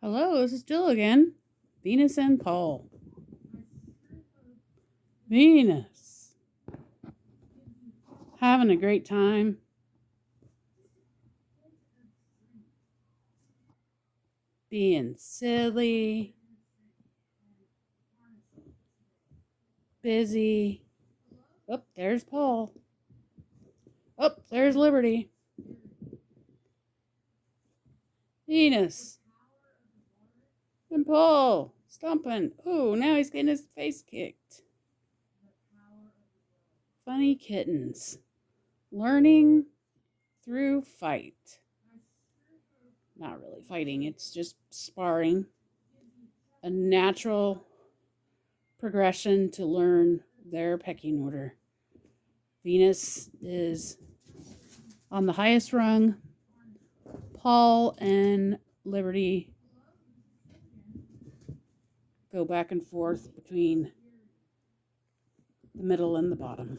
Hello, this is Jill again. Venus and Paul. Venus. Having a great time. Being silly. Busy. Oh, there's Paul. Oh, there's Liberty. Venus. And Paul. Stomping. Oh, now he's getting his face kicked. Funny kittens. Learning through fight. Not really fighting, it's just sparring. A natural progression to learn their pecking order. Venus is on the highest rung. Paul and Liberty go back and forth between the middle and the bottom.